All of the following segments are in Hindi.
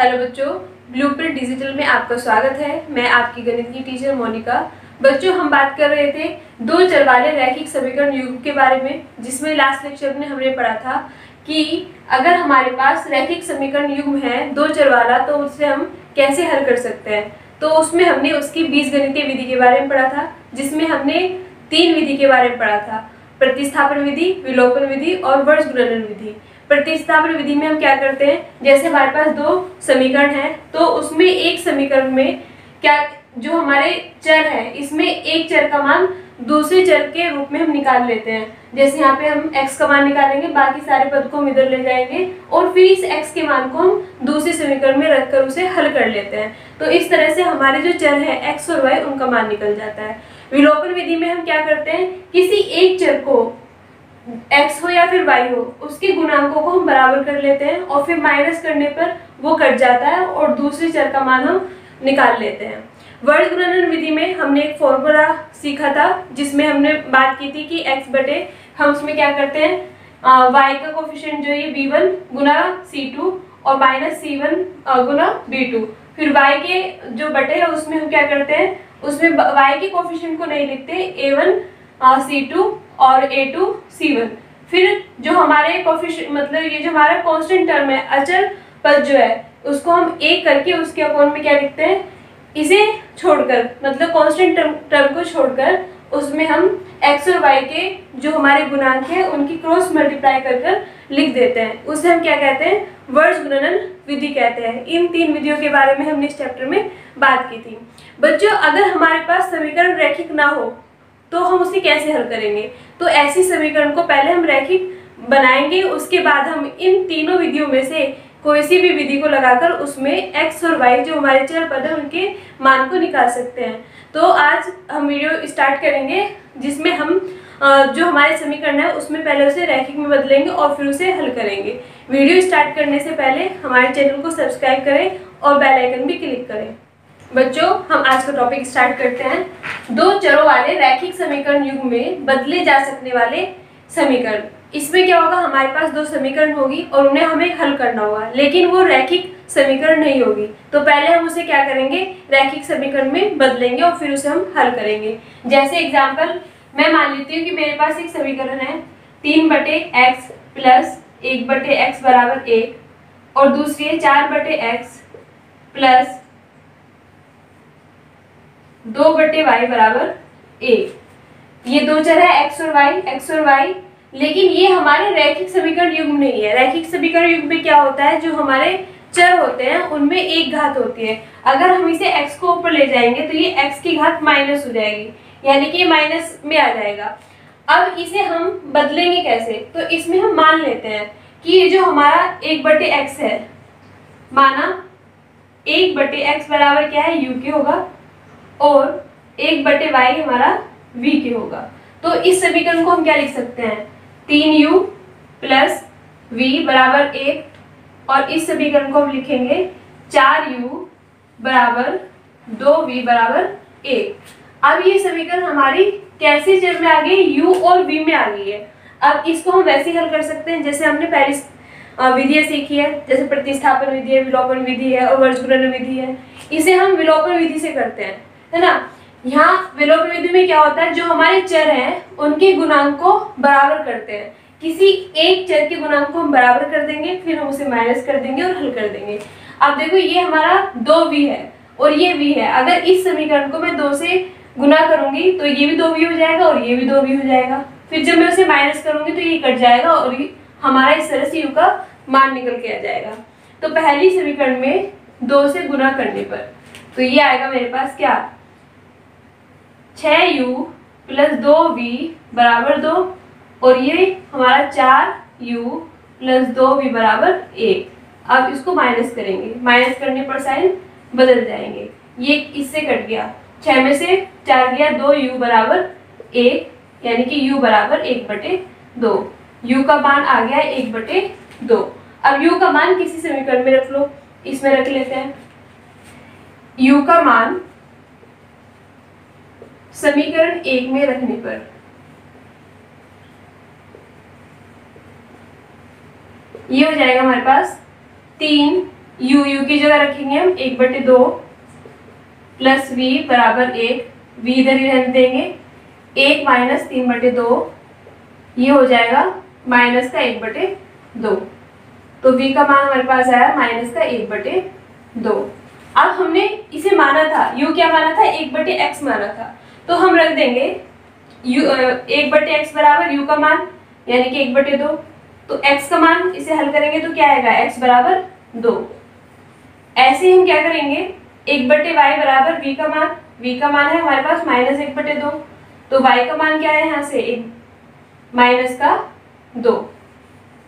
हेलो बच्चों, ब्लूप्रिंट डिजिटल में आपका स्वागत है। मैं आपकी गणित की टीचर मोनिका। बच्चों, हम बात कर रहे थे दो चर वाले रैखिक समीकरण युग्म के बारे में, जिसमें लास्ट लेक्चर में हमने पढ़ा था कि अगर हमारे पास रैखिक समीकरण युग्म है दो चर वाला तो उससे हम कैसे हल कर सकते हैं। तो उसमें हमने उसकी बीजगणितीय विधि के बारे में पढ़ा था, जिसमें हमने तीन विधि के बारे में पढ़ा था: प्रतिस्थापन विधि, विलोपन विधि और वर्ज गुणन विधि। प्रतिस्थापन विधि में हम क्या करते हैं, जैसे हमारे पास दो समीकरण हैं तो उसमें एक समीकरण में क्या जो हमारे चर है इसमें एक चर का मान दूसरे चर के रूप में हम निकाल लेते हैं। जैसे यहाँ पे हम x का मान निकालेंगे, बाकी सारे पद को हम इधर ले जाएंगे और फिर इस x के मान को हम दूसरे समीकरण में रखकर उसे हल कर लेते हैं। तो इस तरह से हमारे जो चर है x और y उनका मान निकल जाता है। विलोपन विधि में हम क्या करते हैं, किसी एक चर को x हो या फिर y हो उसके गुणांकों को हम बराबर कर लेते हैं और फिर माइनस करने पर वो कट जाता है और दूसरे चर का मान हम निकाल लेते हैं। वर्ज गुणन विधि में हमने एक फॉर्मूला सीखा था, जिसमें हमने बात की थी कि x बटे हम उसमें क्या करते हैं, y का कोफिशिएंट जो है b1 गुना c2 और माइनस c1 गुना b2। फिर y के जो बटे है उसमें हम क्या करते हैं, उसमें y के कोफिशिएंट को नहीं लिखते, a1 c2 और a2 c1। फिर जो हमारे कोफिशिएंट मतलब ये जो हमारा कांस्टेंट टर्म है, अचर पद जो है, उसको हम एक करके उसके अपॉन में क्या लिखते हैं, इसे छोड़कर मतलब कांस्टेंट टर्म को छोड़कर उसमें हम x और y के जो हमारे गुणांक है उनकी क्रॉस मल्टीप्लाई कर लिख देते हैं। उसे हम क्या कहते हैं, वर्ज गुणन विधि कहते हैं। इन तीन विधियों के बारे में हमने इस चैप्टर में बात की थी। बच्चों, अगर हमारे पास समीकरण रैखिक ना हो तो हम उसे कैसे हल करेंगे। तो ऐसी समीकरण को पहले हम रैखिक बनाएंगे, उसके बाद हम इन तीनों विधियों में से कोई सी भी विधि को लगाकर उसमें x और y जो हमारे चर पद है उनके मान को निकाल सकते हैं। तो आज हम वीडियो स्टार्ट करेंगे, जिसमें हम जो हमारे समीकरण है उसमें पहले उसे रैखिक में बदलेंगे और फिर उसे हल करेंगे। वीडियो स्टार्ट करने से पहले हमारे चैनल को सब्सक्राइब करें और बेल आइकन भी क्लिक करें। बच्चों, हम आज का टॉपिक स्टार्ट करते हैं। दो चरों वाले रैखिक समीकरण युग्म में बदले जा सकने वाले समीकरण। इसमें क्या होगा, हमारे पास दो समीकरण होगी और उन्हें हमें हल करना होगा, लेकिन वो रैखिक समीकरण नहीं होगी। तो पहले हम उसे क्या करेंगे, रैखिक समीकरण में बदलेंगे और फिर उसे हम हल करेंगे। जैसे एग्जाम्पल मैं मान लेती हूँ कि मेरे पास एक समीकरण है 3/x प्लस 1/x बराबर 1 और दूसरी है 4/x प्लस 2/y बराबर 1। ये दो चर है x और y, लेकिन ये हमारे रैखिक समीकरण युग्म नहीं है। रैखिक समीकरण युग्म में क्या होता है, जो हमारे चर होते हैं उनमें एक घात होती है। अगर हम इसे x को ऊपर ले जाएंगे तो ये x की घात माइनस हो जाएगी, यानी कि ये माइनस में आ जाएगा। अब इसे हम बदलेंगे कैसे, तो इसमें हम मान लेते हैं कि ये जो हमारा 1/x है, माना 1/x बराबर क्या है, u के होगा और 1/y हमारा v के होगा। तो इस समीकरण को हम क्या लिख सकते हैं, 3u प्लस v बराबर 1 और इस समीकरण को हम लिखेंगे 4u बराबर 2v बराबर 1। अब ये समीकरण हमारी कैसे चर में आ गई, u और v में आ गई है। अब इसको हम वैसे हल कर सकते हैं जैसे हमने पहली विधियां सीखी है, जैसे प्रतिस्थापन विधि है, विलोपन विधि है और वर्ज गुणन विधि है। इसे हम विलोपन विधि से करते हैं, है ना। यहाँ विलोपन विधि में क्या होता है, जो हमारे चर हैं उनके गुणांक को बराबर करते हैं। किसी एक चर के गुणांक को हम बराबर कर देंगे, फिर हम उसे माइनस कर देंगे और हल कर देंगे। अब देखो, ये हमारा 2v है और ये v है। अगर इस समीकरण को मैं 2 से गुना करूंगी तो ये भी 2v हो जाएगा और ये भी 2v हो जाएगा। फिर जब मैं उसे माइनस करूंगी तो ये कट जाएगा और हमारा इस तरह से u का मान निकल के आ जाएगा। तो पहली समीकरण में 2 से गुना करने पर तो ये आएगा मेरे पास क्या, 6u प्लस 2v बराबर 2 और ये हमारा 4u प्लस 2v बराबर 1। अब इसको माइनस करेंगे, माइनस करने पर साइन बदल जाएंगे, ये इससे कट गया, 6 में से 4 गया, 2u बराबर 1 यानी कि u बराबर 1/2। u का मान आ गया 1/2। अब u का मान किसी समीकरण में रख लो, इसमें रख लेते हैं। u का मान समीकरण 1 में रखने पर ये हो जाएगा हमारे पास 3 यू की जगह रखेंगे हम 1/2 प्लस v बराबर 1, v इधर ही रहने देंगे, 1 माइनस 3/2, ये हो जाएगा माइनस का 1/2। तो v का मान हमारे पास आया माइनस का 1/2। अब हमने इसे माना था, u क्या माना था, 1/x माना था, तो हम रख देंगे 1/x बराबर u का मान यानी कि 1/2। तो x का मान इसे हल करेंगे तो क्या आएगा, x बराबर 2। ऐसे ही हम क्या करेंगे, 1/y बराबर v का मान, v का मान है हमारे पास माइनस 1/2, तो y का मान क्या है यहाँ से माइनस का 2।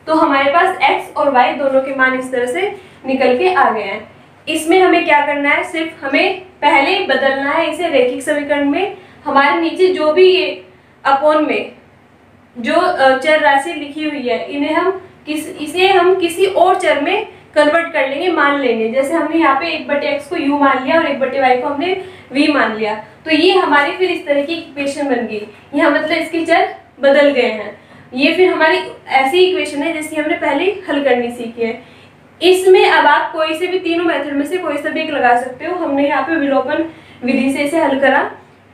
तो हमारे पास x और y दोनों के मान इस तरह से निकल के आ गए हैं। इसमें हमें क्या करना है, सिर्फ हमें पहले बदलना है इसे रैखिक समीकरण में। हमारे नीचे जो भी ये अपोन में जो चर राशि लिखी हुई है इसे हम किसी और चर में कन्वर्ट कर लेंगे, मान लेंगे। जैसे हमने यहाँ पे 1/x को u मान लिया और 1/y को हमने v मान लिया, तो ये हमारी फिर इस तरह की इक्वेशन बन गई। यहाँ मतलब इसके चर बदल गए हैं। ये फिर हमारी ऐसी इक्वेशन है जैसी हमने पहले हल करनी सीखी है। इसमें अब आप कोई से भी तीनों मेथड में से कोई सा भी एक लगा सकते हो। हमने यहाँ पे विलोपन विधि से इसे हल करा,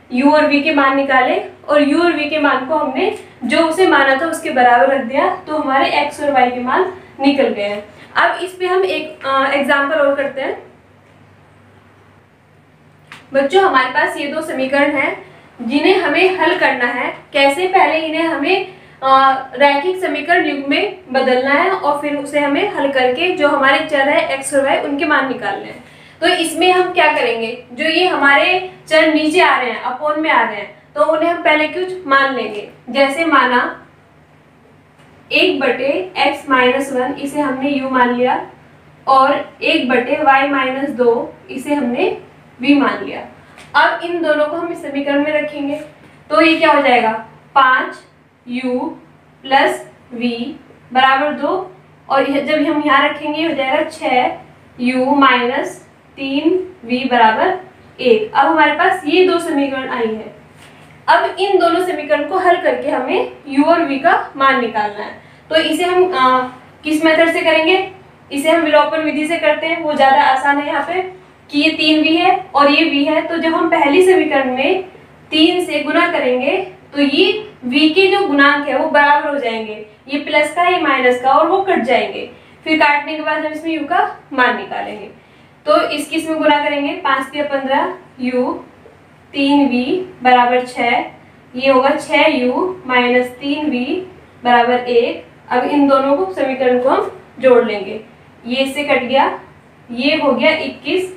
u और v के मान निकाले और u और v के मान को हमने जो उसे माना था उसके बराबर रख दिया, तो हमारे x और y के मान निकल गए हैं। अब इस पे हम एक एग्जाम्पल और करते हैं। बच्चों हमारे पास ये दो समीकरण हैं जिन्हें हमें हल करना है। कैसे, पहले इन्हें हमें रैखिक समीकरण युग्म में बदलना है और फिर उसे हमें हल करके जो हमारे चर है x और y उनके मान निकालने हैं। तो इसमें हम क्या करेंगे, जो ये हमारे चर नीचे आ रहे हैं, अपोन में आ रहे हैं, तो उन्हें हम पहले कुछ मान लेंगे। जैसे माना 1/x-1 इसे हमने u मान लिया और 1/y-2 इसे हमने v मान लिया। अब इन दोनों को हम इस समीकरण में रखेंगे तो ये क्या हो जाएगा, 5u प्लस v बराबर 2, और जब हम यहाँ रखेंगे हो जाएगा 6u माइनस 3v बराबर 1। अब हमारे पास ये दो समीकरण आई है। अब इन दोनों समीकरण को हल करके हमें u और v का मान निकालना है। तो इसे हम किस मेथड से करेंगे, इसे हम विलोपन विधि से करते हैं, वो ज्यादा आसान है। यहाँ पे कि ये 3v है और ये v है, तो जब हम पहली समीकरण में 3 से गुना करेंगे तो ये v के जो गुणांक है वो बराबर हो जाएंगे, ये प्लस का ये माइनस का, और वो कट जाएंगे। फिर काटने के बाद हम इसमें u का मान निकालेंगे। तो इसकी इसमें गुना करेंगे, 5×15 u 3v बराबर 6, ये होगा 6u माइनस 3v बराबर 1। अब इन दोनों को समीकरण को हम जोड़ लेंगे, ये इससे कट गया, ये हो गया 21,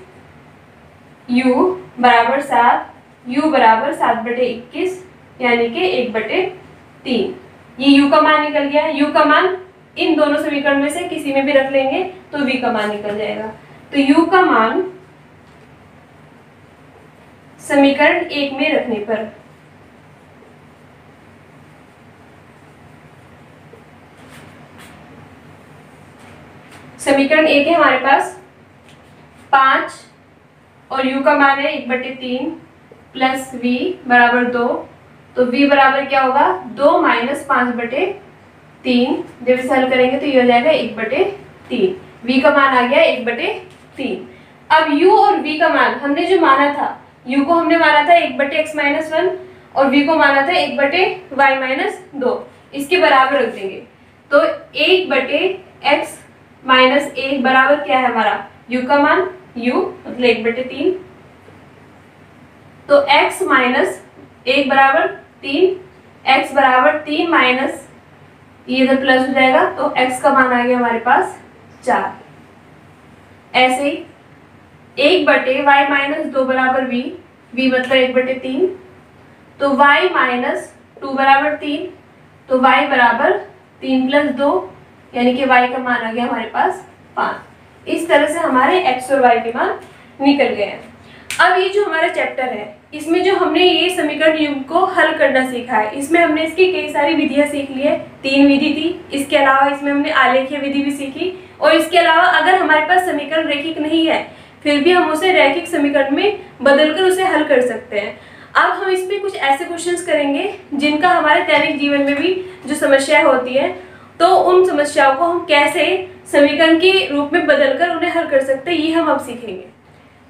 u बराबर 7, u बराबर 7/21 यानी कि 1/3। ये u का मान निकल गया। u का मान इन दोनों समीकरण में से किसी में भी रख लेंगे तो v का मान निकल जाएगा। तो u का मान समीकरण 1 में रखने पर समीकरण 1 है हमारे पास 5 और u का मान है 1/3 प्लस v बराबर 2। तो v बराबर क्या होगा, 2 माइनस 5/3। जब इसे हल करेंगे तो ये हो जाएगा 1/3। v का मान आ गया 1/3। अब u और v का मान हमने जो माना था, u को हमने माना था 1/x-1 और v को माना था 1/y-2, इसके बराबर रख देंगे। तो 1/x-1 बराबर क्या है हमारा, u का मान, u मतलब 1/3। तो x माइनस 1 बराबर 3, x बराबर 3 माइनस ये इधर प्लस हो जाएगा, तो x का मान आ गया हमारे पास 4। ऐसे ही 1/y-2 बराबर v, v मतलब 1/3, तो y माइनस 2 बराबर 3, तो y बराबर 3 प्लस 2 यानी कि y का मान आ गया हमारे पास 5। इस तरह से हमारे x और y के मान निकल गए हैं। अब ये जो हमारा चैप्टर है इसमें जो हमने ये समीकरण युग्म को हल करना सीखा है, इसमें हमने इसकी कई सारी विधियां सीख ली है। 3 विधि थी, इसके अलावा इसमें हमने आलेखीय विधि भी सीखी, और इसके अलावा अगर हमारे पास समीकरण रैखिक नहीं है फिर भी हम उसे रैखिक समीकरण में बदलकर उसे हल कर सकते हैं। अब हम इसमें कुछ ऐसे क्वेश्चंस करेंगे जिनका हमारे दैनिक जीवन में भी जो समस्याएं होती है, तो उन समस्याओं को हम कैसे समीकरण के रूप में बदलकर उन्हें हल कर सकते हैं, ये हम अब सीखेंगे।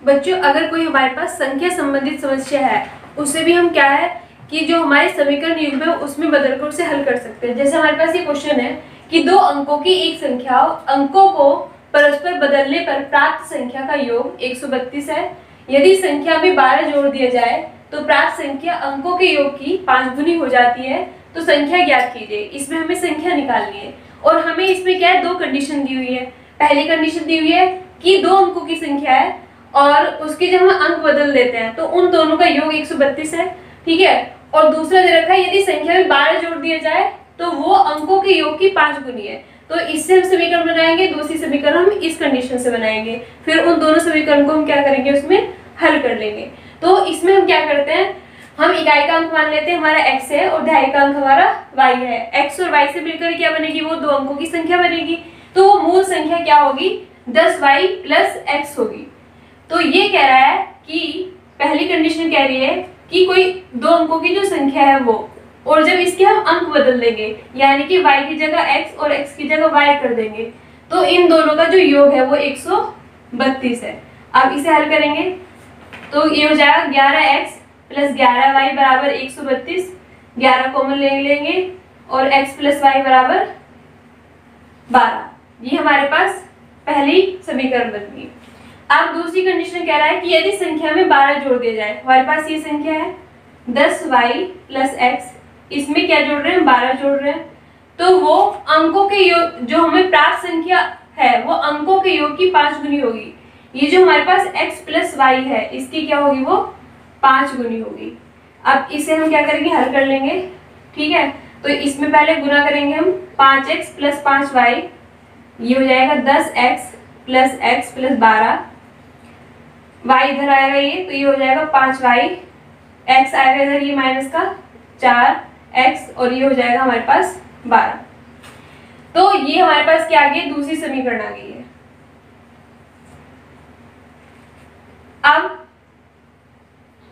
बच्चों, अगर कोई हमारे पास संख्या संबंधित समस्या है, उससे भी हम क्या है कि जो हमारे समीकरण युग्म है उसमें बदलकर उसे हल कर सकते हैं। जैसे हमारे पास ये क्वेश्चन है कि दो अंकों की एक संख्या, अंकों को परस्पर बदलने पर प्राप्त संख्या का योग 132 है। यदि संख्या में 12 जोड़ दिया जाए तो प्राप्त संख्या अंकों के योग की 5 गुनी हो जाती है। तो संख्या ज्ञात कीजिए। इसमें हमें संख्या निकालनी है और हमें इसमें क्या है, दो कंडीशन दी हुई है। पहली कंडीशन दी हुई है कि दो अंकों की संख्या है और उसके जब हम अंक बदल देते हैं तो उन दोनों का योग 132 है, ठीक है। और दूसरा दे रखा है यदि संख्या में 12 जोड़ दिया जाए तो वो अंकों के योग की 5 गुनी है। तो इससे हम समीकरण बनाएंगे, दूसरी समीकरण हम इस कंडीशन से बनाएंगे, फिर उन दोनों समीकरण को हम क्या करेंगे, उसमें हल कर लेंगे। तो इसमें हम क्या करते हैं, हम इकाई का अंक मान लेते हैं हमारा x है और दहाई का अंक हमारा y है। x और y से मिलकर क्या बनेगी, वो दो अंकों की संख्या बनेगी। तो वो मूल संख्या क्या होगी, 10y प्लस x होगी। तो ये कह रहा है कि पहली कंडीशन कह रही है कि कोई दो अंकों की जो संख्या है वो, और जब इसके हम अंक बदल देंगे यानी कि y की जगह x और x की जगह y कर देंगे तो इन दोनों का जो योग है वो 132 है। अब इसे हल करेंगे तो ये हो जाएगा 11x प्लस 11y बराबर 132, 11 कॉमन ले लेंगे और x प्लस y बराबर 12। ये हमारे पास पहली समीकरण बन गई। अब दूसरी कंडीशन कह रहा है कि यदि संख्या में 12 जोड़ दिया जाए, हमारे पास ये संख्या है 10y प्लस x, इसमें क्या जोड़ रहे हैं, 12 जोड़ रहे हैं, तो वो अंकों के योग, जो हमें प्राप्त संख्या है वो अंकों के योग की 5 गुनी होगी। ये जो हमारे पास x प्लस y है इसकी क्या होगी, वो 5 गुनी होगी। अब इसे हम क्या करेंगे, हल कर लेंगे, ठीक है। तो इसमें पहले गुना करेंगे हम 5x प्लस 5y, ये हो जाएगा 10x plus x plus 12, y इधर आएगा ये, तो ये हो जाएगा 5y, x आएगा इधर ये माइनस का 4x और ये हो जाएगा हमारे पास 12। तो ये हमारे पास क्या आ गई, दूसरी समीकरण आ गई है। अब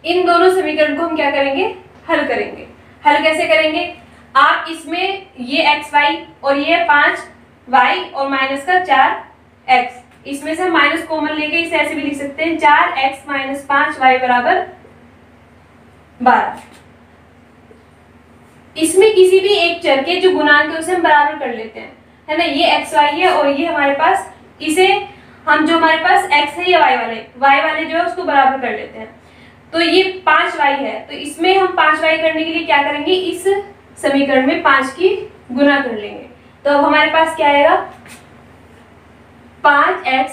इन दोनों समीकरण को हम क्या करेंगे, हल करेंगे। हल कैसे करेंगे, आप इसमें ये xy और ये 5y और माइनस का 4x, इसमें से माइनस कॉमन लेके इसे ऐसे भी लिख सकते हैं 4x माइनस 5y बराबर 12। इसमें किसी भी एक चर के जो गुणांक है उसे हम बराबर कर लेते हैं, है ना। ये xy है और ये हमारे पास, इसे हम जो हमारे पास x है या y वाले जो है उसको बराबर कर लेते हैं। तो ये 5y है, तो इसमें हम 5y करने के लिए क्या करेंगे, इस समीकरण में 5 की गुना कर लेंगे। तो अब हमारे पास क्या आएगा, 5x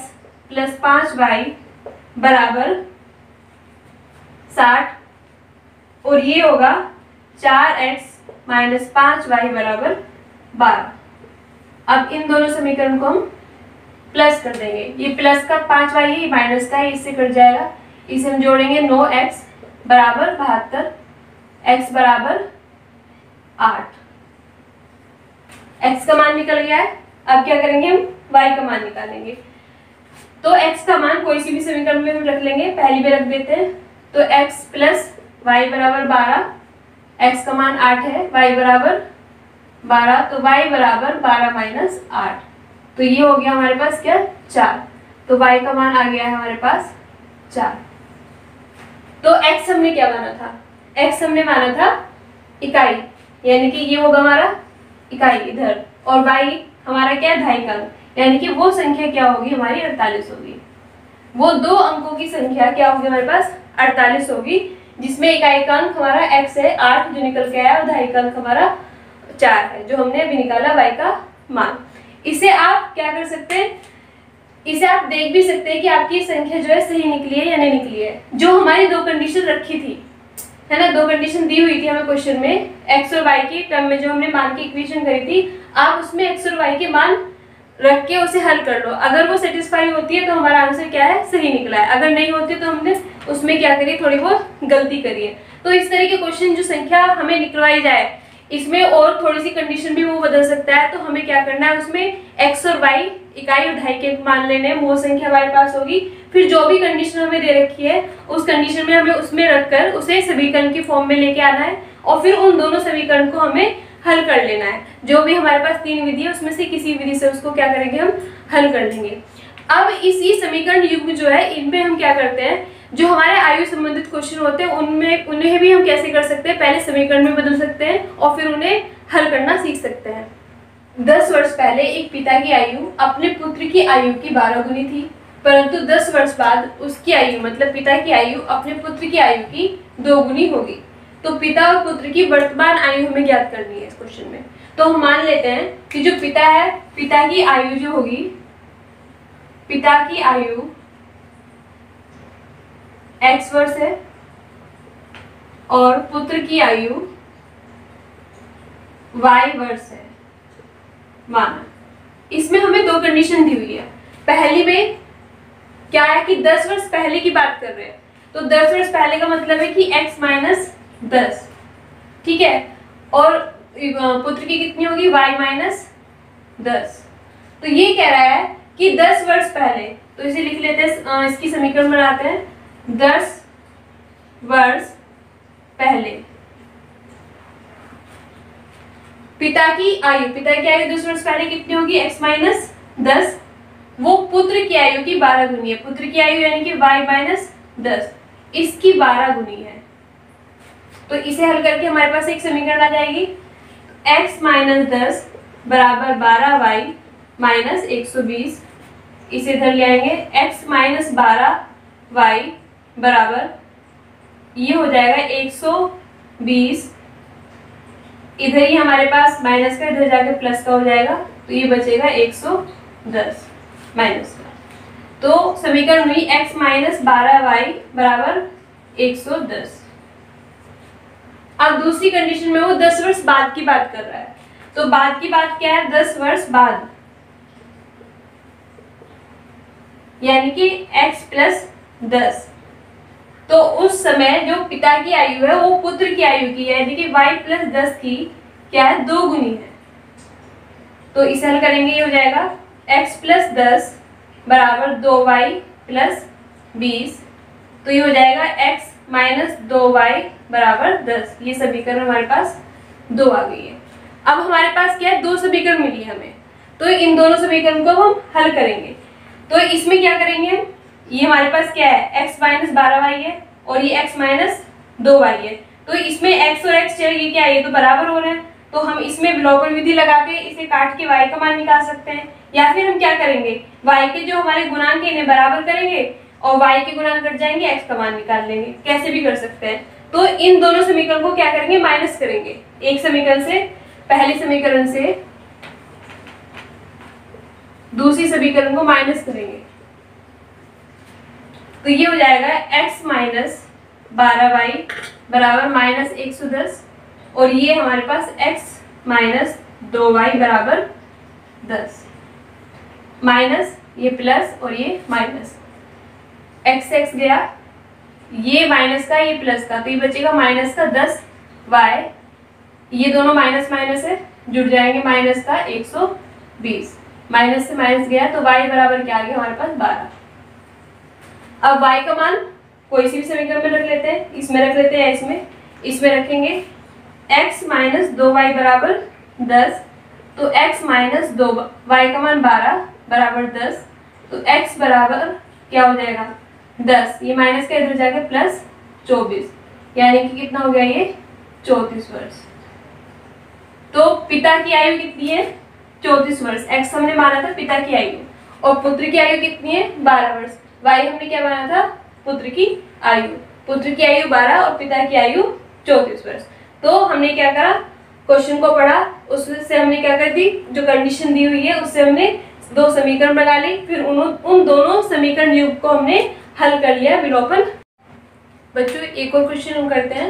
प्लस 5y बराबर 60 और ये होगा 4x माइनस 5y बराबर 12। अब इन दोनों समीकरण को हम प्लस कर देंगे, ये प्लस का 5y है, ये माइनस का है, इससे कट जाएगा। इसे हम जोड़ेंगे 9x बराबर 72, x बराबर 8। x का मान निकल गया है। अब क्या करेंगे, हम y का मान निकालेंगे। तो x का मान कोई सी भी समीकरण में हम रख लेंगे, पहली में रख देते हैं। तो x प्लस y बराबर 12, x का मान 8 है, y बराबर 12, तो y बराबर 12 माइनस 8, तो ये हो गया हमारे पास क्या, 4। तो y का मान आ गया है हमारे पास 4। तो x हमने क्या माना था, x हमने माना था इकाई, यानी कि ये होगा हमारा इकाई इधर, और y हमारा क्या है, दहाई का अंक, यानी कि वो संख्या क्या होगी हमारी 48 होगी। वो दो अंकों की संख्या क्या होगी हमारे पास 48 होगी, जिसमें इकाई का अंक हमारा x है 8 जो निकल के आया, और दहाई का अंक हमारा 4 है जो हमने अभी निकाला y का मान। इसे आप क्या कर सकते हैं, इसे आप देख भी सकते हैं कि आपकी संख्या जो है सही निकली है या नहीं निकली है। जो हमारी दो कंडीशन रखी थी, है ना, दो कंडीशन दी हुई थी हमें क्वेश्चन में, x और y की टर्म में जो हमने मान की इक्वेशन करी थी, आप उसमें x और y के मान रख के उसे हल कर लो। अगर वो सेटिस्फाई होती है तो हमारा आंसर क्या है, सही निकला है। अगर नहीं होती तो हमने उसमें क्या करी, थोड़ी बहुत गलती करी है। तो इस तरह के क्वेश्चन जो संख्या हमें निकलवाई जाए, इसमें और थोड़ी सी कंडीशन भी वो बदल सकता है, तो हमें क्या करना है, उसमें x और y इकाई और दहाई के मान लेने, वो संख्या हमारे पास होगी। फिर जो भी कंडीशन हमें दे रखी है उस कंडीशन में हमें उसमें रखकर उसे समीकरण की फॉर्म में लेके आना है, और फिर उन दोनों समीकरण को हमें हल कर लेना है। जो भी हमारे पास 3 विधि है उसमें से किसी विधि से उसको क्या करेंगे, हम हल कर लेंगे। अब इसी समीकरण युग्म जो है इनमें हम क्या करते हैं, जो हमारे आयु संबंधित क्वेश्चन होते हैं उन्हें भी हम कैसे कर सकते हैं, पहले समीकरण में बदल सकते हैं और फिर उन्हें हल करना सीख सकते हैं। 10 वर्ष पहले एक पिता की आयु अपने पुत्र की आयु की 12 गुनी थी, परंतु 10 वर्ष बाद उसकी आयु मतलब पिता की आयु अपने पुत्र की आयु की 2 गुनी होगी। तो पिता और पुत्र की वर्तमान आयु हमें ज्ञात करनी है इस क्वेश्चन में। तो हम मान लेते हैं कि जो पिता है, पिता की आयु जो होगी, पिता की आयु x वर्ष है और पुत्र की आयु y वर्ष है माना। इसमें हमें 2 कंडीशन दी हुई है। पहली में क्या है कि 10 वर्ष पहले की बात कर रहे हैं, तो 10 वर्ष पहले का मतलब है कि x माइनस 10, ठीक है, और पुत्र की कितनी होगी, y माइनस 10। तो ये कह रहा है कि 10 वर्ष पहले, तो इसे लिख लेते हैं, इसकी समीकरण बनाते हैं। 10 वर्ष पहले पिता की आयु 10 वर्ष पहले कितनी होगी, x माइनस 10, वो पुत्र की आयु की 12 गुनी है। पुत्र की आयु यानी कि y माइनस 10, इसकी 12 गुनी है। तो इसे हल करके हमारे पास एक समीकरण आ जाएगी, x माइनस 10 बराबर 12y माइनस 120। इसे इधर ले आएंगे, x माइनस 12y बराबर ये हो जाएगा 120। इधर ही हमारे पास माइनस का, इधर जाके प्लस का हो जाएगा, तो ये बचेगा 110 माइनस का। तो समीकरण हुई x माइनस 12y बराबर 110। अब दूसरी कंडीशन में वो 10 वर्ष बाद की बात कर रहा है, तो बाद की बात क्या है, 10 वर्ष बाद, यानी कि x प्लस 10। तो उस समय जो पिता की आयु है वो पुत्र की आयु की यानी कि y प्लस 10 की क्या है, 2 गुनी है। तो इसे हल करेंगे, ये हो जाएगा x प्लस 10 बराबर 2y प्लस 20। तो ये हो जाएगा x माइनस 2y बराबर 10। ये समीकरण हमारे पास 2 आ गई है। अब हमारे पास क्या है, 2 समीकरण मिली है हमें, तो इन दोनों समीकरण को हम हल करेंगे। तो इसमें क्या करेंगे, ये हमारे पास क्या है, x माइनस 12y है और ये x माइनस 2y है। तो इसमें x और x ये क्या है, ये तो बराबर हो रहे हैं, तो हम इसमें विलोपन विधि लगा के इसे काट के y का मान निकाल सकते हैं। या फिर हम क्या करेंगे, y के जो हमारे गुणांक है इन्हें बराबर करेंगे और y के गुणांक कट जाएंगे, x का मान निकाल लेंगे, कैसे भी कर सकते हैं। तो इन दोनों समीकरण को क्या करेंगे, माइनस करेंगे। एक समीकरण से, पहले समीकरण से दूसरी समीकरण को माइनस करेंगे, तो ये हो जाएगा x माइनस 12y बराबर माइनस 110 और ये हमारे पास x माइनस 2y बराबर 10, माइनस ये प्लस और ये माइनस, x गया, ये माइनस का ये प्लस का, तो ये बचेगा माइनस का 10y, ये दोनों माइनस माइनस है, जुड़ जाएंगे, माइनस का 120, माइनस से माइनस गया तो y बराबर क्या आ गया हमारे पास 12। अब y का मान कोई सी भी समीकरण में रख लेते हैं, इसमें रख लेते हैं, इसमें रखेंगे x माइनस 2y बराबर 10, तो x माइनस 2y का मान 12 बराबर 10, तो x बराबर क्या हो जाएगा 10, ये माइनस का इधर जाके प्लस 24, यानी कि कितना हो गया ये 34 वर्ष। तो पिता की आयु कितनी है 34 वर्ष, x हमने माना था पिता की आयु, और पुत्र की आयु कितनी है 12 वर्ष, y हमने क्या माना था पुत्र की आयु, पुत्र की आयु 12 और पिता की आयु 34 वर्ष। तो हमने क्या करा, क्वेश्चन को पढ़ा, उससे हमने क्या कर दी, जो कंडीशन दी हुई है उससे हमने 2 समीकरण बना ली, फिर उन दोनों समीकरण युग्म को हमने हल कर लिया विलोपन। बच्चों एक और क्वेश्चन हम करते हैं।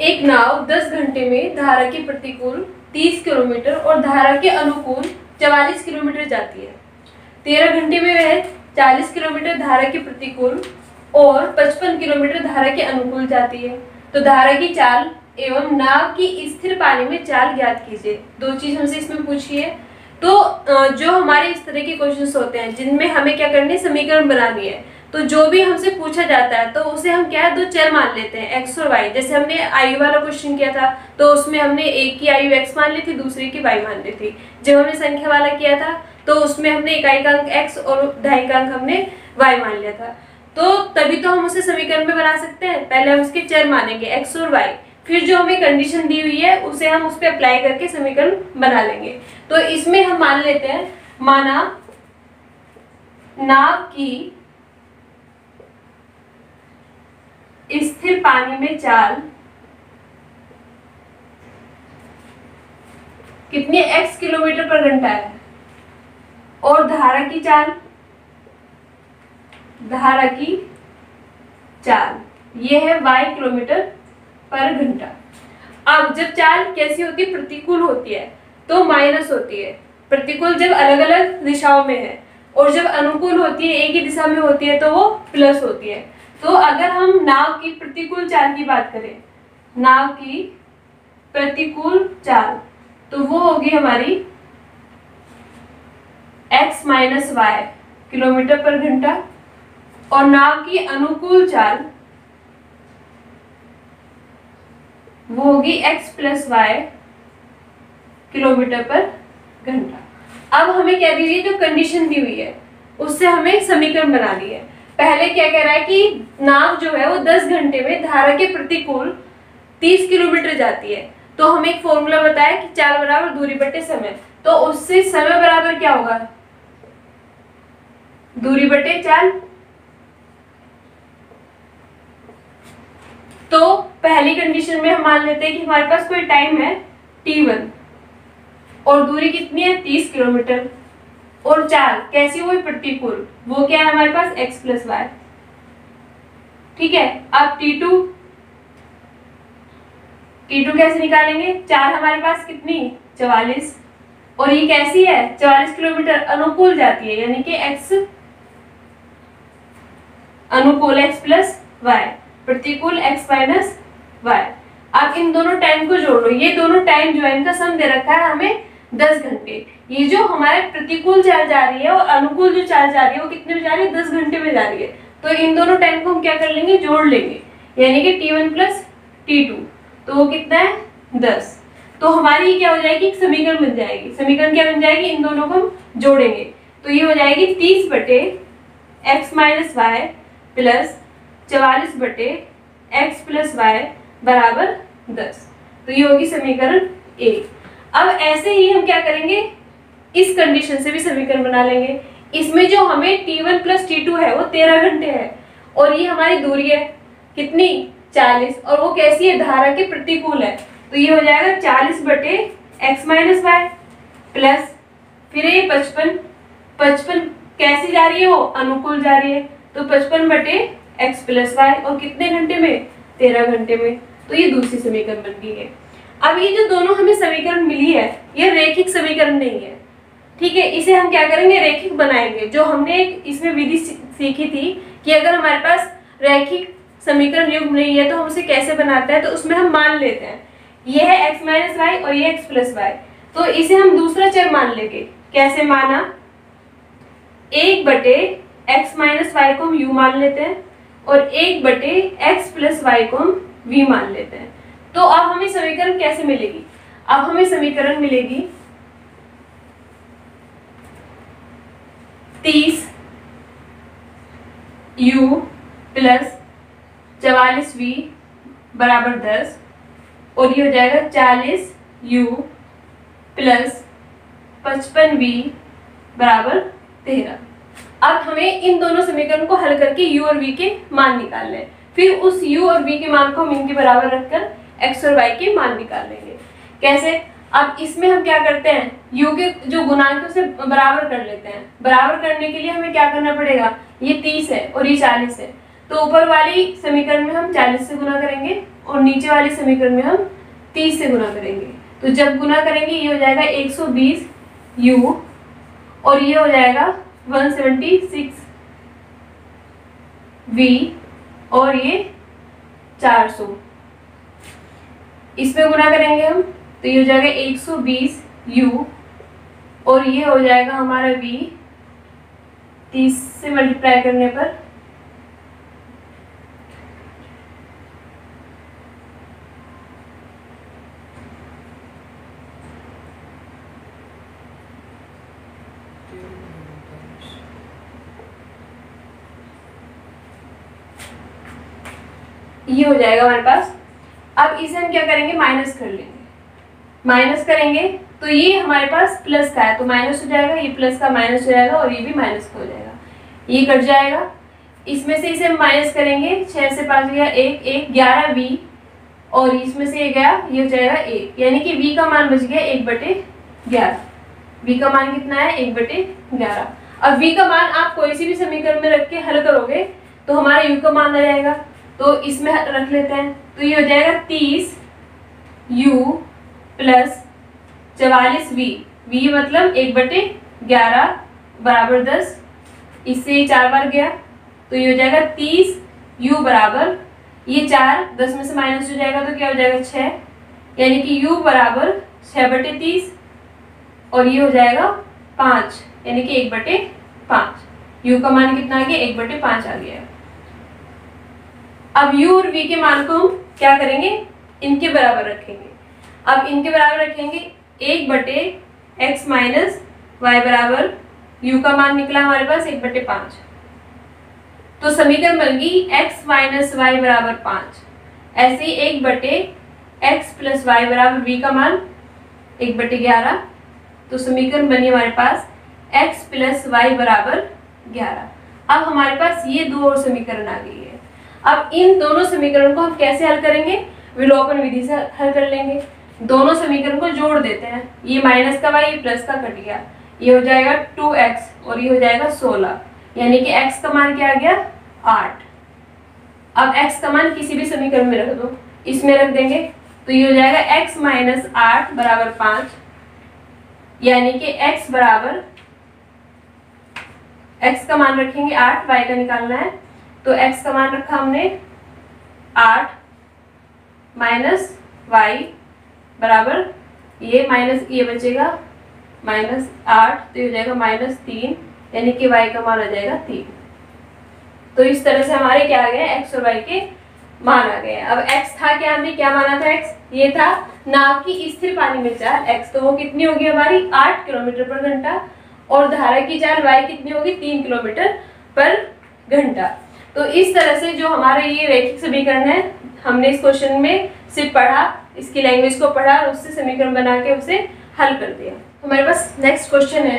एक नाव 10 घंटे में धारा के प्रतिकूल 30 किलोमीटर और धारा के अनुकूल 44 किलोमीटर जाती है। 13 घंटे में वह 40 किलोमीटर धारा के प्रतिकूल और 55 किलोमीटर धारा के अनुकूल जाती है। तो धारा की चाल एवं नाव की स्थिर पानी में चाल ज्ञात कीजिए। 2 चीज हमसे इसमें पूछी है। तो जो हमारे इस तरह के क्वेश्चंस होते हैं जिनमें हमें क्या करनी है, समीकरण बनानी है, तो जो भी हमसे पूछा जाता है तो उसे हम क्या है, दो चर मान लेते हैं एक्स और वाई। जैसे हमने आयु वाला क्वेश्चन किया था तो उसमें हमने एक की आयु एक्स मान ली थी, दूसरे की वाई मान ली थी। जब हमने संख्या वाला किया था तो उसमें हमने इकाई का अंक एक्स और दहाई का अंक हमने वाई मान लिया था। तो तभी तो हम उसे समीकरण में बना सकते हैं। पहले हम उसके चर मानेंगे एक्स और वाई, फिर जो हमें कंडीशन दी हुई है उसे हम उस पर अप्लाई करके समीकरण बना लेंगे। तो इसमें हम मान लेते हैं, माना नाव की स्थिर पानी में चाल कितनी x किलोमीटर पर घंटा है और धारा की चाल ये है y किलोमीटर पर घंटा। अब जब चाल कैसी होती है, प्रतिकूल होती है तो माइनस होती है। प्रतिकूल जब अलग अलग दिशाओं में है और जब अनुकूल होती है एक ही दिशा में होती है तो वो प्लस होती है। तो अगर हम नाव की प्रतिकूल चाल की बात करें, नाव की प्रतिकूल चाल, तो वो होगी हमारी x माइनस वाई किलोमीटर पर घंटा, और नाव की अनुकूल चाल वो होगी x प्लस वाई किलोमीटर पर घंटा। अब हमें क्या दी हुई है, जो कंडीशन दी हुई है उससे हमें समीकरण बना ली है। पहले क्या कह रहा है कि नाव जो है वो 10 घंटे में धारा के प्रतिकूल 30 किलोमीटर जाती है। तो हमें एक फॉर्मूला बताया कि चाल बराबर दूरी बटे समय, तो उससे समय बराबर क्या होगा, दूरी बटे चाल। तो पहली कंडीशन में हम मान लेते हैं कि हमारे पास कोई टाइम है t1 और दूरी कितनी है 30 किलोमीटर, और चाल कैसी हुई प्रतिकूल, वो क्या है हमारे पास x प्लस वाई। ठीक है, अब t2 कैसे निकालेंगे, चाल हमारे पास कितनी 44, और ये कैसी है 44 किलोमीटर अनुकूल जाती है, यानी कि x अनुकूल x प्लस वाई, प्रतिकूल x माइनस वाई। अब इन दोनों टाइम को जोड़ लो, ये दोनों टाइम जो है इनका सम दे रखा है हमें 10 घंटे। ये जो हमारे प्रतिकूल चाल जा रही है और अनुकूल जो चाल जा रही है वो कितने में जा रही है, 10 घंटे में जा रही है। तो इन दोनों टाइम को हम क्या कर लेंगे, जोड़ लेंगे, यानी कि t1 प्लस t2, तो वो कितना है 10। तो हमारी क्या हो जाएगी, एक समीकरण बन जाएगी। समीकरण क्या बन जाएगी, इन दोनों को हम जोड़ेंगे तो ये हो जाएगी 30 बटे x माइनस वाई प्लस 44 बटे x प्लस वाई बराबर 10। तो ये होगी समीकरण ए। अब ऐसे ही हम क्या करेंगे, इस कंडीशन से भी समीकरण बना लेंगे। इसमें जो हमें t1 प्लस t2 है वो 13 घंटे है, और ये हमारी दूरी है कितनी 40, और वो कैसी है, धारा के प्रतिकूल है। तो ये हो जाएगा 40 बटे x माइनस वाई प्लस फिर ये 55 कैसी जा रही है, वो अनुकूल जा रही है, तो 55 बटे x प्लस वाई, और कितने घंटे में 13 घंटे में। तो ये दूसरी समीकरण बन गई है। अब ये जो दोनों हमें समीकरण मिली है ये रेखिक समीकरण नहीं है, ठीक है, इसे हम क्या करेंगे, रेखिक बनाएंगे। जो हमने इसमें विधि सीखी थी कि अगर हमारे पास रैखिक समीकरण युग्म नहीं है तो हम उसे कैसे बनाते हैं, तो उसमें हम मान लेते हैं ये है x माइनस वाई और ये x प्लस वाई, तो इसे हम दूसरा चर मान लेंगे। कैसे माना, 1 बटे x माइनस वाई को हम u मान लेते हैं और 1 बटे x प्लस वाई को हम v मान लेते हैं। तो अब हमें समीकरण कैसे मिलेगी, अब हमें समीकरण मिलेगी 30 u प्लस 44 v बराबर 10, और ये हो जाएगा 40 u प्लस 55 v बराबर 13। अब हमें इन दोनों समीकरण को हल करके u और v के मान निकालने हैं। फिर उस u और v के मान को हम इनके बराबर रखकर x और y के मान निकाल लेंगे। कैसे, अब इसमें हम क्या करते हैं, u के जो गुणांक से बराबर कर लेते हैं। बराबर करने के लिए हमें क्या करना पड़ेगा, ये 30 है और ये 40 है, तो ऊपर वाली समीकरण में हम 40 से गुना करेंगे और नीचे वाली समीकरण में हम 30 से गुना करेंगे। तो जब गुना करेंगे ये हो जाएगा 120 u और ये हो जाएगा 176 v और ये 400, इसमें गुना करेंगे हम तो ये हो जाएगा 120 u और ये हो जाएगा हमारा v, 30 से मल्टीप्लाई करने पर ये हो जाएगा हमारे पास। अब इसे हम क्या करेंगे, माइनस कर लेंगे। माइनस करेंगे तो ये हमारे पास प्लस का है तो माइनस हो जाएगा, ये प्लस का माइनस हो जाएगा और ये भी माइनस का हो जाएगा, ये कट जाएगा। इसमें से इसे हम माइनस करेंगे, 6 से 5 गया 1, 1 11 v और इसमें से ये गया, ये हो जाएगा 1, यानी कि v का मान बच गया 1/11। v का मान कितना है, 1/11। अब v का मान आप कोई सी भी समीकरण में रख के हल करोगे तो हमारा u का मान आ जाएगा, तो इसमें रख लेते हैं। तो ये हो जाएगा 30u प्लस 44v, v मतलब 1/11 बराबर 10, इससे ये 4 बार गया तो ये हो जाएगा 30u बराबर, ये 4 10 में से माइनस हो जाएगा तो क्या हो जाएगा 6, यानी कि u बराबर 6/30 और ये हो जाएगा 5, यानी कि 1/5। u का मान कितना आ गया, 1/5 आ गया। अब u और v के मान को हम क्या करेंगे, इनके बराबर रखेंगे। अब इनके बराबर रखेंगे 1/x माइनस वाई बराबर u का मान निकला हमारे पास 1/5, तो समीकरण बन गई x माइनस वाई बराबर 5। ऐसे ही 1/x प्लस वाई बराबर v का मान 1/11, तो समीकरण बनी हमारे पास x प्लस वाई बराबर 11। अब हमारे पास ये दो और समीकरण आ गई है। अब इन दोनों समीकरण को हम कैसे हल करेंगे, विलोपन विधि से हल कर लेंगे। दोनों समीकरण को जोड़ देते हैं, ये माइनस का y, ये प्लस का कट गया, ये हो जाएगा 2x और ये हो जाएगा 16, यानी कि x का मान क्या आ गया 8। अब x का मान किसी भी समीकरण में रख दो, इसमें रख देंगे तो ये हो जाएगा x माइनस 8 बराबर 5, यानी कि x बराबर, x का मान रखेंगे 8, y का निकालना है तो x का मान रखा हमने 8 माइनस y बराबर, ये माइनस ये बचेगा -8 तो ये हो जाएगा -3, यानी कि y का मान आ जाएगा 3। तो इस तरह से हमारे क्या आ गए, x और y के मान आ गए। अब x था क्या, हमने क्या माना था, x ये था नाव की स्थिर पानी में चाल x, तो वो कितनी होगी हमारी 8 किलोमीटर पर घंटा, और धारा की चाल y कितनी होगी 3 किलोमीटर पर घंटा। तो इस तरह से जो हमारा ये रैखिक समीकरण है, हमने इस क्वेश्चन में सिर्फ पढ़ा, इसकी लैंग्वेज को पढ़ा और उससे समीकरण बना के उसे हल कर दिया। हमारे पास नेक्स्ट क्वेश्चन है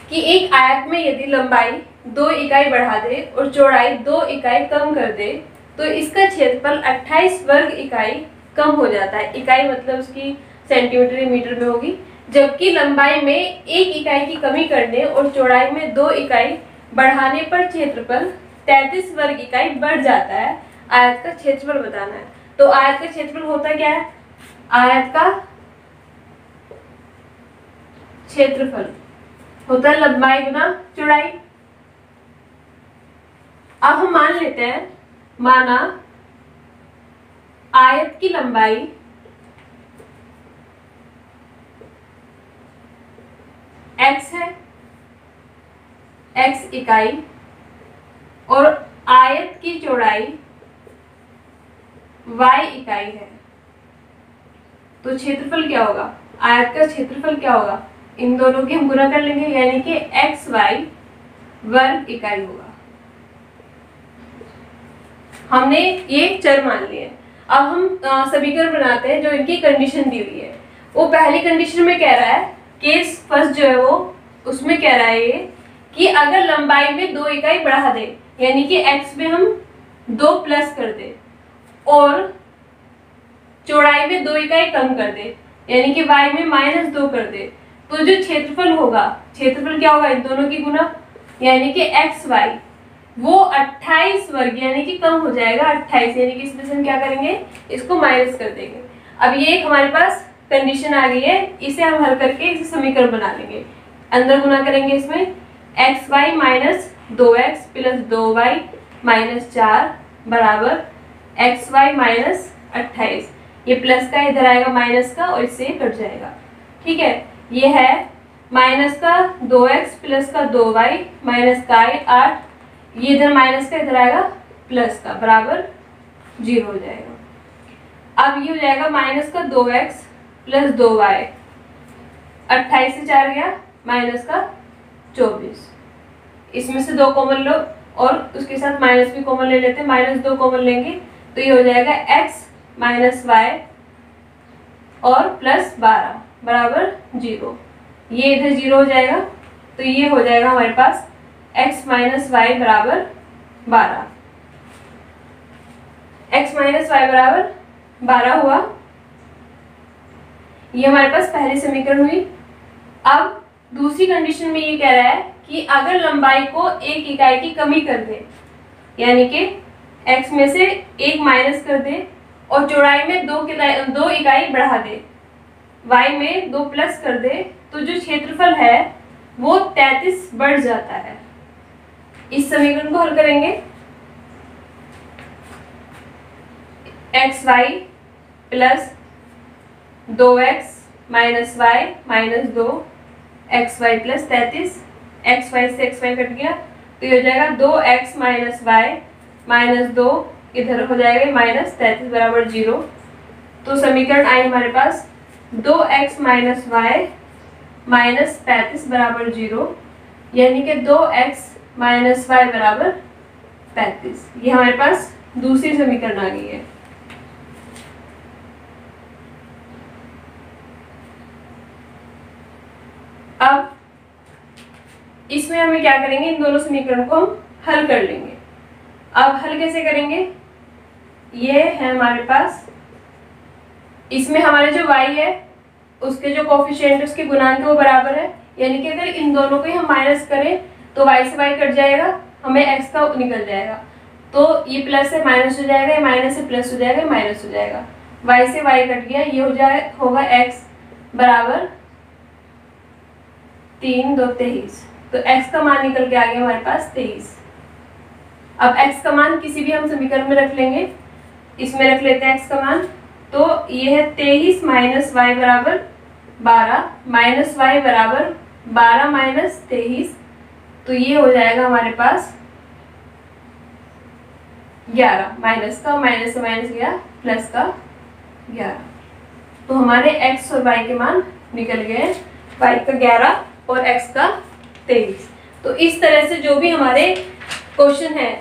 कि एक आयत में यदि लंबाई 2 इकाई बढ़ा दे और चौड़ाई 2 इकाई कम कर दे तो इसका क्षेत्रफल 28 वर्ग इकाई कम हो जाता है। इकाई मतलब उसकी सेंटीमीटर या मीटर में होगी, जबकि लंबाई में 1 इकाई की कमी करने और चौड़ाई में 2 इकाई बढ़ाने पर क्षेत्रफल 33 वर्ग इकाई बढ़ जाता है। आयत का क्षेत्रफल बताना है। तो आयत का क्षेत्रफल होता क्या है, आयत का क्षेत्रफल होता है लंबाई गुना चौड़ाई। अब हम मान लेते हैं, माना आयत की लंबाई x है, x इकाई, और आयत की चौड़ाई y इकाई है, तो क्षेत्रफल क्या होगा, आयत का क्षेत्रफल क्या होगा, इन दोनों की हम गुणा कर लेंगे, यानी कि xy वर्ग इकाई होगा। हमने ये चर मान लिए। अब हम समीकरण बनाते हैं जो इनकी कंडीशन दी हुई है। वो पहली कंडीशन में कह रहा है, केस फर्स्ट जो है वो उसमें कह रहा है ये कि अगर लंबाई में 2 इकाई बढ़ा दे, यानी कि x में हम 2 प्लस कर दे और चौड़ाई में 2 इकाई कम कर दे, यानी कि y में -2 कर दे, तो जो क्षेत्रफल होगा, क्षेत्रफल क्या होगा, इन दोनों की गुना, यानी कि xy वो 28 वर्ग यानी कि कम हो जाएगा 28, यानी कि इसमें से हम क्या करेंगे, इसको माइनस कर देंगे। अब ये एक हमारे पास कंडीशन आ गई है, इसे हम हल करके इसे समीकरण बना लेंगे। अंदर गुना करेंगे इसमें xy minus 2x plus 2y minus 4 बराबर xy माइनस 28। ये प्लस का इधर आएगा माइनस का और इससे कट जाएगा। ठीक है, ये है माइनस का 2x प्लस का 2y माइनस का 8, ये इधर माइनस का इधर आएगा प्लस का बराबर 0 हो जाएगा। अब ये हो जाएगा माइनस का 2x प्लस 2y, 28 से 4 गया माइनस का 24, इसमें से 2 कॉमन लो और उसके साथ माइनस भी कॉमन ले लेते हैं, -2 कॉमन लेंगे तो तो ये हो जाएगा x माइनस वाई और प्लस 12 बराबर 0। ये इधर 0 हो जाएगा, तो ये हो जाएगा हमारे पास x माइनस वाई बराबर 12। x माइनस वाई बराबर 12 हुआ। ये हमारे पास पहली समीकरण हुई। अब दूसरी कंडीशन में ये कह रहा है कि अगर लंबाई को 1 इकाई की कमी कर दे, यानी कि x में से 1 माइनस कर दे और चौड़ाई में 2 इकाई बढ़ा दे, y में 2 प्लस कर दे, तो जो क्षेत्रफल है वो 33 बढ़ जाता है। इस समीकरण को हल करेंगे। X y plus 2x minus y minus 2 x y plus 33, x y से एक्स वाई कट गया, तो ये हो जाएगा 2x माइनस वाई माइनस 2, इधर हो जाएगा माइनस 33 बराबर 0। तो समीकरण आई हमारे पास 2x माइनस वाई माइनस 35 बराबर 0, यानी कि 2x माइनस वाई बराबर 35। ये हमारे पास दूसरी समीकरण आ गई है। अब इसमें हमें क्या करेंगे, इन दोनों समीकरण को हम हल कर लेंगे। अब हल कैसे करेंगे, ये है हमारे पास, इसमें हमारे जो y है उसके जो कोफिशिएंट उसके गुणांक वो बराबर है, यानी कि अगर इन दोनों को ही हम माइनस करें तो y से y कट जाएगा, हमें x का निकल जाएगा। तो ये प्लस से माइनस हो जाएगा, ये माइनस से प्लस हो जाएगा, माइनस हो जाएगा, y से y कट गया, ये हो जाए होगा x बराबर 3 2 23। तो x का मान निकल के आ गया हमारे पास 23। अब x का मान किसी भी हम समीकरण में रख लेंगे, इसमें रख लेते हैं x का मान, तो ये है 23 माइनस वाई बराबर 12 माइनस वाई बराबर 12 माइनस 23, तो ये हो जाएगा हमारे पास 11, माइनस का माइनस से माइनस गया प्लस का 11। तो हमारे x और y के मान निकल गए, y का 11 और x का 23। तो इस तरह से जो भी हमारे क्वेश्चन है,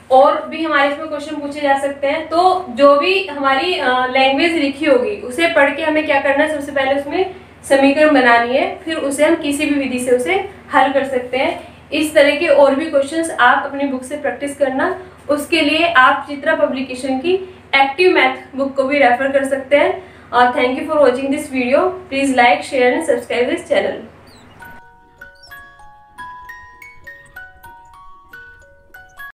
और भी हमारे इसमें क्वेश्चन पूछे जा सकते हैं, तो जो भी हमारी लैंग्वेज लिखी होगी उसे पढ़ के हमें क्या करना है, सबसे पहले उसमें समीकरण बनानी है, फिर उसे हम किसी भी विधि से उसे हल कर सकते हैं। इस तरह के और भी क्वेश्चंस आप अपनी बुक से प्रैक्टिस करना, उसके लिए आप चित्रा पब्लिकेशन की एक्टिव मैथ बुक को भी रेफर कर सकते हैं। Thank you for watching this video. Please like, share and subscribe this channel.